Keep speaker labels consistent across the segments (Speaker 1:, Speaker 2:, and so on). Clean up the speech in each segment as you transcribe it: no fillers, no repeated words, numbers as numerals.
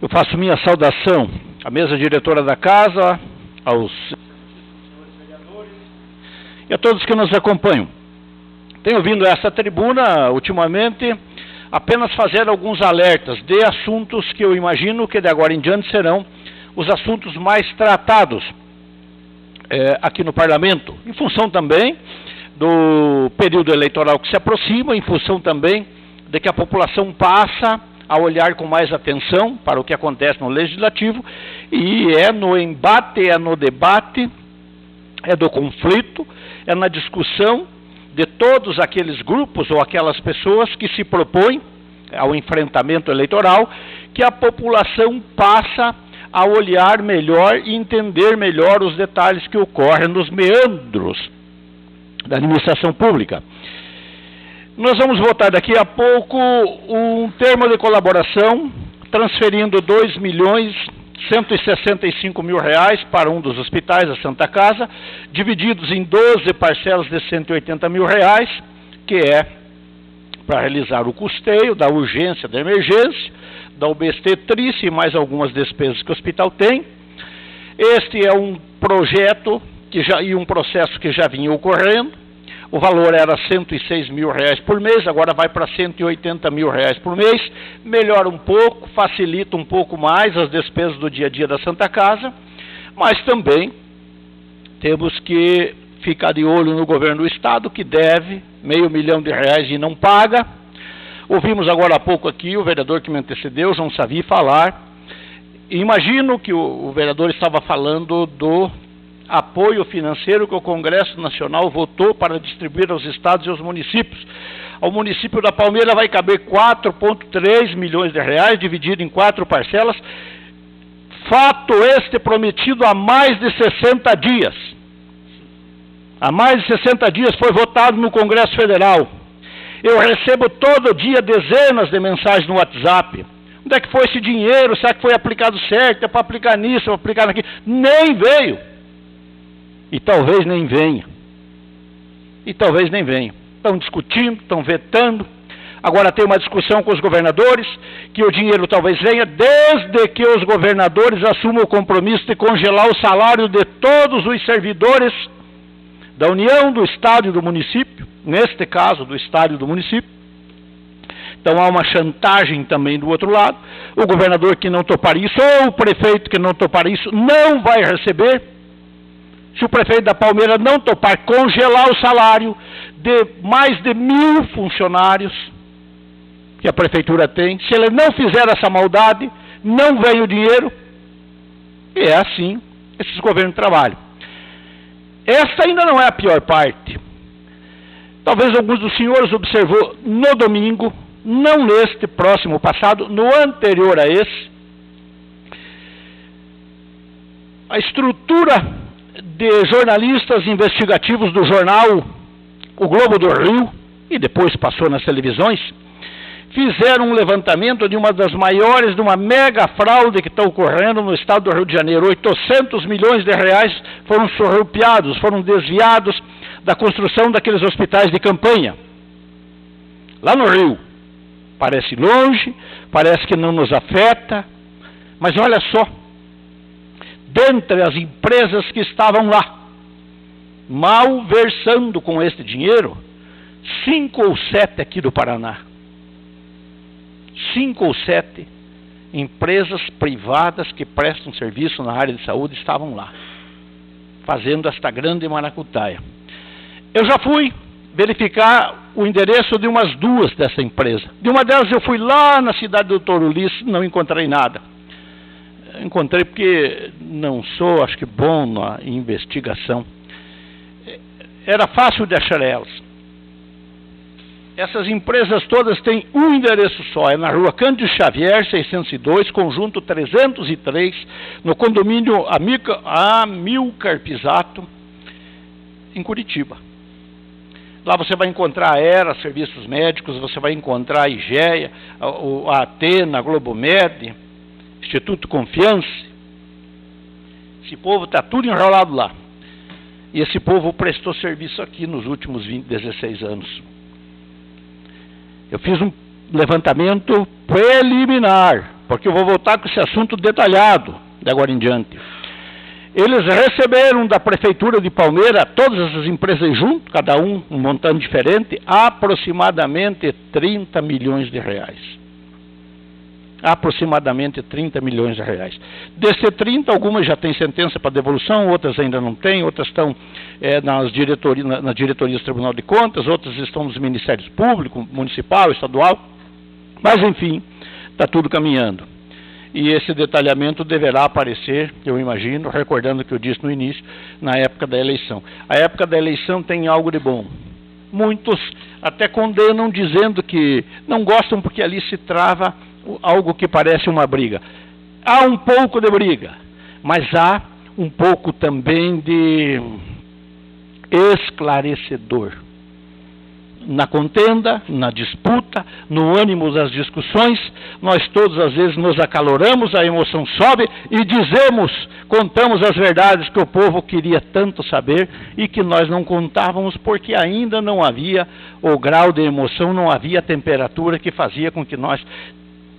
Speaker 1: Eu faço minha saudação à mesa diretora da Casa, aos senhores vereadores e a todos que nos acompanham. Tenho vindo a essa tribuna, ultimamente, apenas fazer alguns alertas de assuntos que eu imagino que de agora em diante serão os assuntos mais tratados aqui no Parlamento, em função também do período eleitoral que se aproxima, em função também de que a população passa a olhar com mais atenção para o que acontece no Legislativo, e é no embate, é no debate, é do conflito, é na discussão de todos aqueles grupos ou aquelas pessoas que se propõem ao enfrentamento eleitoral, que a população passa a olhar melhor e entender melhor os detalhes que ocorrem nos meandros da administração pública. Nós vamos votar daqui a pouco um termo de colaboração transferindo R$2.165.000 para um dos hospitais da Santa Casa, divididos em 12 parcelas de R$180.000, que é para realizar o custeio da urgência, da emergência, da obstetrícia e mais algumas despesas que o hospital tem. Este é um projeto e um processo que já vinha ocorrendo. O valor era R$106.000 por mês, agora vai para R$180.000 por mês. Melhora um pouco, facilita um pouco mais as despesas do dia a dia da Santa Casa, mas também temos que ficar de olho no governo do Estado, que deve R$500 mil e não paga. Ouvimos agora há pouco aqui o vereador que me antecedeu, João Savi, falar. Imagino que o vereador estava falando do apoio financeiro que o Congresso Nacional votou para distribuir aos estados e aos municípios. Ao município da Palmeira vai caber R$4,3 milhões, dividido em 4 parcelas. Fato este prometido há mais de 60 dias. Há mais de 60 dias foi votado no Congresso Federal. Eu recebo todo dia dezenas de mensagens no WhatsApp. Onde é que foi esse dinheiro? Será que foi aplicado certo? É para aplicar nisso, é para aplicar naquilo? Nem veio. E talvez nem venha. Estão discutindo, estão vetando. Agora tem uma discussão com os governadores, que o dinheiro talvez venha, desde que os governadores assumam o compromisso de congelar o salário de todos os servidores da União, do Estado e do município, neste caso do Estado e do município. Então há uma chantagem também do outro lado. O governador que não topar isso, ou o prefeito que não topar isso, não vai receber. Se o prefeito da Palmeira não topar congelar o salário de mais de 1.000 funcionários que a prefeitura tem, se ele não fizer essa maldade, não vem o dinheiro. E é assim esses governos trabalham. Esta ainda não é a pior parte. Talvez alguns dos senhores observou no domingo, não neste próximo passado, no anterior a esse, a estrutura de jornalistas investigativos do jornal O Globo do Rio, e depois passou nas televisões, fizeram um levantamento de uma das maiores, de uma mega fraude que está ocorrendo no estado do Rio de Janeiro. R$800 milhões foram surrupiados, foram desviados da construção daqueles hospitais de campanha, lá no Rio. Parece longe, parece que não nos afeta, mas olha só, dentre as empresas que estavam lá, malversando com este dinheiro, 5 ou 7 aqui do Paraná. 5 ou 7 empresas privadas que prestam serviço na área de saúde estavam lá, fazendo esta grande maracutaia. Eu já fui verificar o endereço de umas 2 dessa empresa. De uma delas eu fui lá na cidade do Doutor Ulisses, não encontrei nada. Encontrei porque não sou, acho que, bom na investigação. Era fácil de achar elas. Essas empresas todas têm um endereço só, é na rua Cândido Xavier, 602, conjunto 303, no condomínio Amilcar Pisato, em Curitiba. Lá você vai encontrar a ERA, Serviços Médicos, você vai encontrar a IGEA, a Atena, a Globomed, Instituto Confiança. Esse povo está tudo enrolado lá. E esse povo prestou serviço aqui nos últimos 16 anos. Eu fiz um levantamento preliminar porque eu vou voltar com esse assunto detalhado de agora em diante. Eles receberam da Prefeitura de Palmeira, todas essas empresas junto, cada um montante diferente, aproximadamente 30 milhões de reais. Aproximadamente 30 milhões de reais. Desses 30, algumas já têm sentença para devolução, outras ainda não têm, outras estão nas diretorias do Tribunal de Contas, outras estão nos Ministérios Públicos, Municipal, Estadual, mas enfim, está tudo caminhando. E esse detalhamento deverá aparecer, eu imagino, recordando o que eu disse no início, na época da eleição. A época da eleição tem algo de bom. Muitos até condenam dizendo que não gostam porque ali se trava algo que parece uma briga. Há um pouco de briga, mas há um pouco também de esclarecedor. Na contenda, na disputa, no ânimo das discussões, nós todos às vezes nos acaloramos, a emoção sobe e dizemos, contamos as verdades que o povo queria tanto saber e que nós não contávamos porque ainda não havia o grau de emoção, não havia a temperatura que fazia com que nós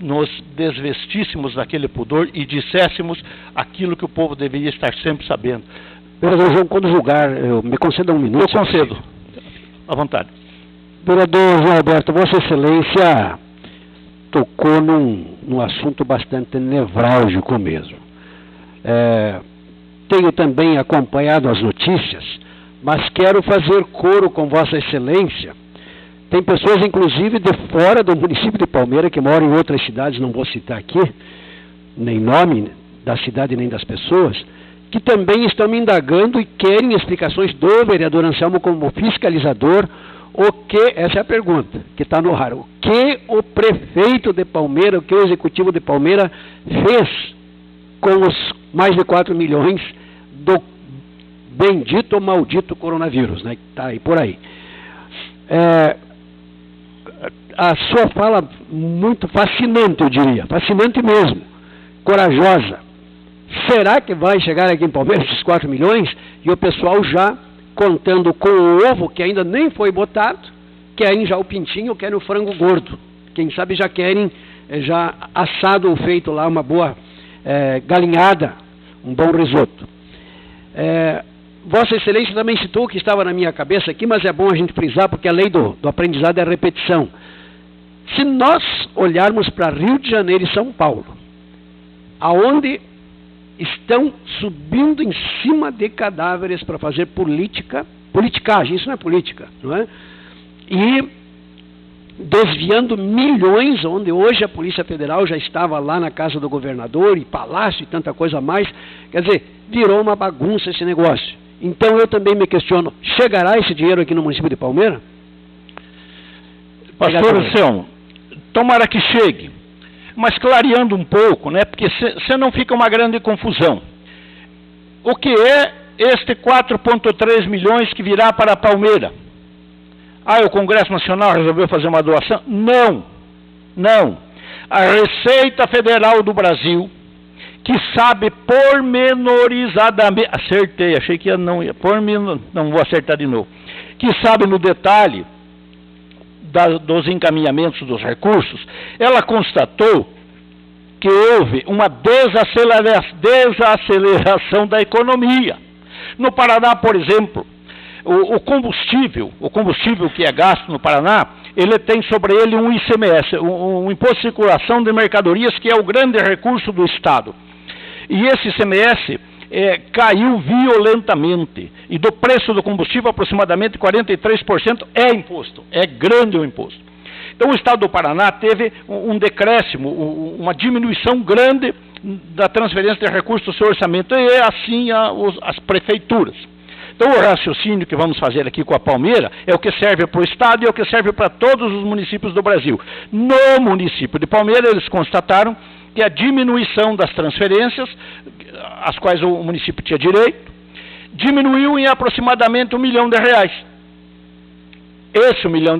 Speaker 1: nos desvestíssemos daquele pudor e disséssemos aquilo que o povo deveria estar sempre sabendo.
Speaker 2: Vereador João, quando julgar, me conceda um minuto.
Speaker 1: Eu concedo, à vontade.
Speaker 2: Vereador João Alberto, Vossa Excelência tocou num assunto bastante nevrálgico mesmo. Tenho também acompanhado as notícias, mas quero fazer coro com Vossa Excelência. Tem pessoas, inclusive, de fora do município de Palmeira, que moram em outras cidades, não vou citar aqui, nem nome da cidade nem das pessoas, que também estão me indagando e querem explicações do vereador Anselmo como fiscalizador. Essa é a pergunta que está no ar. O que o prefeito de Palmeira, o que o executivo de Palmeira fez com os mais de 4 milhões do bendito ou maldito coronavírus, né, que está aí por aí. A sua fala muito fascinante, eu diria, fascinante mesmo, corajosa. Será que vai chegar aqui em Palmeiras esses 4 milhões e o pessoal já contando com o ovo que ainda nem foi botado, querem já o pintinho, querem o frango gordo. Quem sabe já querem já assado ou feito lá uma boa galinhada, um bom risoto. Vossa Excelência também citou que estava na minha cabeça aqui, mas é bom a gente frisar porque a lei do aprendizado é a repetição. Se nós olharmos para Rio de Janeiro e São Paulo, aonde estão subindo em cima de cadáveres para fazer politicagem, isso não é política, não é? E desviando milhões, onde hoje a Polícia Federal já estava lá na casa do governador, e palácio e tanta coisa mais, quer dizer, virou uma bagunça esse negócio. Então eu também me questiono, chegará esse dinheiro aqui no município de Palmeira?
Speaker 1: Pastor Anselmo, tomara que chegue. Mas clareando um pouco, né, porque senão fica uma grande confusão. O que é este 4,3 milhões que virá para a Palmeira? O Congresso Nacional resolveu fazer uma doação? Não, não. A Receita Federal do Brasil, que sabe pormenorizadamente, acertei, achei que não vou acertar de novo, que sabe no detalhe dos encaminhamentos dos recursos, ela constatou que houve uma desaceleração da economia. No Paraná, por exemplo, o combustível que é gasto no Paraná, ele tem sobre ele um ICMS, um Imposto de Circulação de Mercadorias, que é o grande recurso do Estado. E esse ICMS caiu violentamente, e do preço do combustível aproximadamente 43% é imposto, é grande o imposto. Então o Estado do Paraná teve um decréscimo, uma diminuição grande da transferência de recursos do seu orçamento, e assim as prefeituras. Então o raciocínio que vamos fazer aqui com a Palmeira é o que serve para o Estado e é o que serve para todos os municípios do Brasil. No município de Palmeira eles constataram que a diminuição das transferências, às quais o município tinha direito, diminuiu em aproximadamente R$1 milhão. Esse R$1 milhão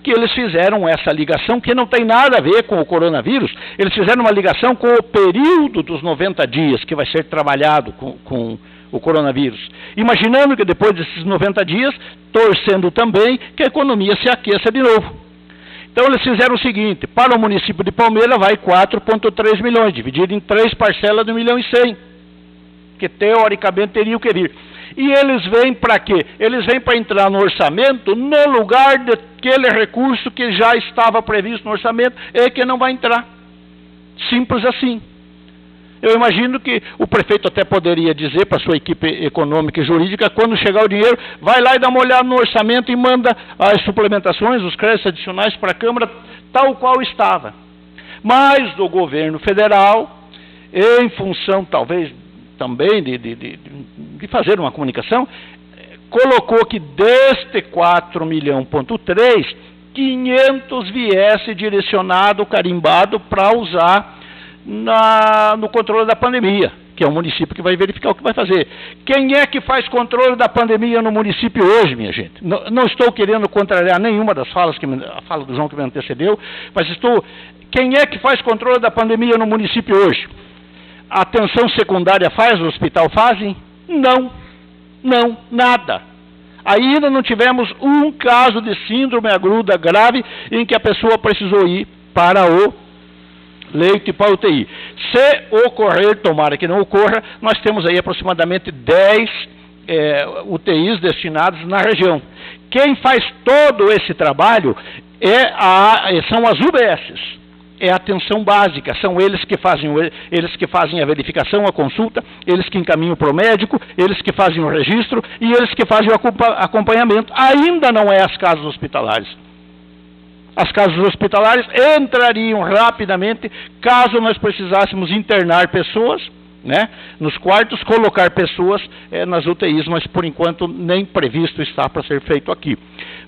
Speaker 1: que eles fizeram essa ligação, que não tem nada a ver com o coronavírus, eles fizeram uma ligação com o período dos 90 dias que vai ser trabalhado com o coronavírus. Imaginando que depois desses 90 dias, torcendo também que a economia se aqueça de novo. Então eles fizeram o seguinte, para o município de Palmeira vai 4,3 milhões, dividido em 3 parcelas de 1,1 milhão, que teoricamente teriam que vir. E eles vêm para quê? Eles vêm para entrar no orçamento no lugar daquele recurso que já estava previsto no orçamento e que não vai entrar. Simples assim. Eu imagino que o prefeito até poderia dizer para a sua equipe econômica e jurídica, quando chegar o dinheiro, vai lá e dá uma olhada no orçamento e manda as suplementações, os créditos adicionais para a Câmara, tal qual estava. Mas do governo federal, em função talvez também de fazer uma comunicação, colocou que deste 4,3 milhões, 500 viesse direcionado, carimbado para usar no controle da pandemia, que é o município que vai verificar o que vai fazer. Quem é que faz controle da pandemia no município hoje, minha gente? Não estou querendo contrariar nenhuma das falas, a fala do João que me antecedeu, mas quem é que faz controle da pandemia no município hoje? A atenção secundária faz, o hospital fazem? Não, nada. Ainda não tivemos um caso de síndrome aguda grave em que a pessoa precisou ir para o leito e para a UTI. Se ocorrer, tomara que não ocorra, nós temos aí aproximadamente 10 UTIs destinados na região. Quem faz todo esse trabalho são as UBSs. É a atenção básica, são eles que fazem a verificação, a consulta, eles que encaminham para o médico, eles que fazem o registro e eles que fazem o acompanhamento. Ainda não é as casas hospitalares. As casas hospitalares entrariam rapidamente caso nós precisássemos internar pessoas, né, nos quartos, colocar pessoas nas UTIs, mas por enquanto nem previsto está para ser feito aqui.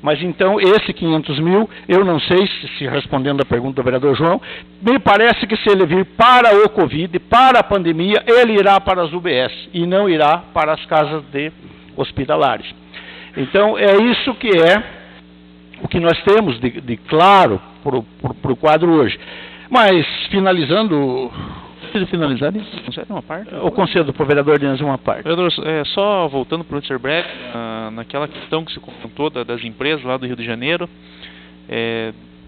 Speaker 1: Mas então, esse 500 mil, eu não sei se respondendo a pergunta do vereador João, me parece que se ele vir para o Covid, para a pandemia, ele irá para as UBS e não irá para as casas de hospitalares. Então, é isso que o que nós temos de claro para o quadro hoje. Mas, finalizando... finalizar isso?
Speaker 3: Concede uma parte?
Speaker 1: Eu concedo para o vereador Dias uma parte.
Speaker 3: Vereador, só voltando para o Mr. Breck, naquela questão que se comentou das empresas lá do Rio de Janeiro,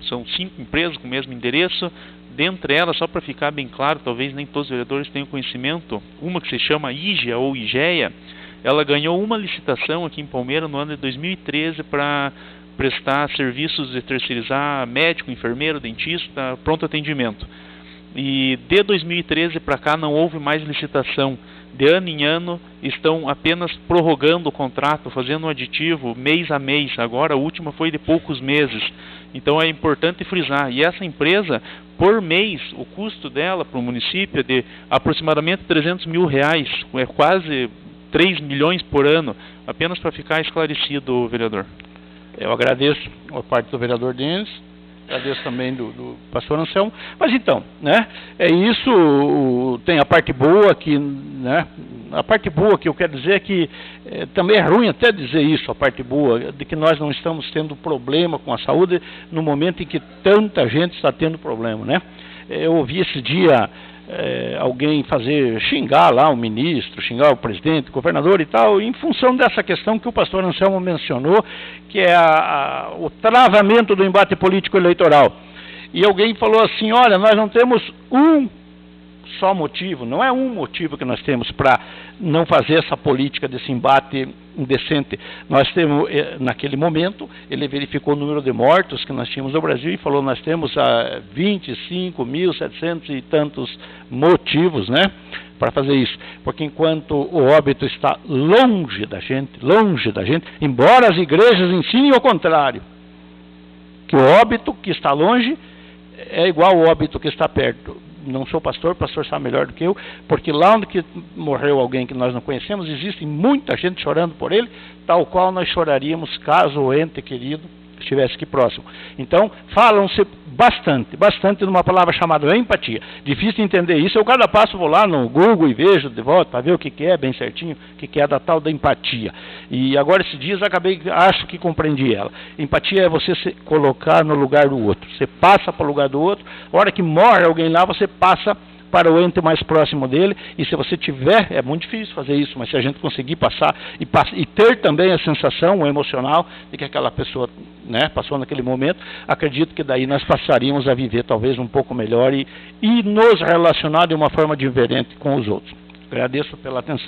Speaker 3: são 5 empresas com o mesmo endereço. Dentre elas, só para ficar bem claro, talvez nem todos os vereadores tenham conhecimento, uma que se chama IGEA ou IGEA, ela ganhou uma licitação aqui em Palmeira no ano de 2013 para prestar serviços de terceirizar médico, enfermeiro, dentista, pronto atendimento. E de 2013 para cá não houve mais licitação. De ano em ano estão apenas prorrogando o contrato, fazendo um aditivo mês a mês. Agora a última foi de poucos meses. Então é importante frisar. E essa empresa, por mês, o custo dela para o município é de aproximadamente 300 mil reais. É quase 3 milhões por ano. Apenas para ficar esclarecido, vereador.
Speaker 1: Eu agradeço a parte do vereador Denis. Agradeço também do pastor Anselmo. Mas então, né, isso tem a parte boa que, né, a parte boa que eu quero dizer é que também é ruim até dizer isso, a parte boa, de que nós não estamos tendo problema com a saúde no momento em que tanta gente está tendo problema, né. Eu ouvi esse dia alguém xingar lá o ministro, xingar o presidente, o governador e tal, em função dessa questão que o pastor Anselmo mencionou, que é o travamento do embate político eleitoral. E alguém falou assim, olha, nós não temos um só motivo, não é um motivo que nós temos para não fazer essa política desse embate indecente. Nós temos, naquele momento, ele verificou o número de mortos que nós tínhamos no Brasil e falou, nós temos 25.700 e tantos motivos, né, para fazer isso. Porque enquanto o óbito está longe da gente, embora as igrejas ensinem o contrário, que o óbito que está longe é igual ao óbito que está perto. Não sou pastor, o pastor sabe melhor do que eu, porque lá onde que morreu alguém que nós não conhecemos, existe muita gente chorando por ele, tal qual nós choraríamos caso o ente querido estivesse aqui próximo. Então, falam-se bastante numa palavra chamada empatia. Difícil de entender isso, eu cada passo vou lá no Google e vejo de volta para ver o que é bem certinho, o que é da tal da empatia. E agora esses dias acho que compreendi ela. Empatia é você se colocar no lugar do outro. Você passa para o lugar do outro, a hora que morre alguém lá, você passa para o ente mais próximo dele, e se você tiver, é muito difícil fazer isso, mas se a gente conseguir passar e ter também a sensação, o emocional, de que aquela pessoa, né, passou naquele momento, acredito que daí nós passaríamos a viver talvez um pouco melhor e nos relacionar de uma forma diferente com os outros. Agradeço pela atenção.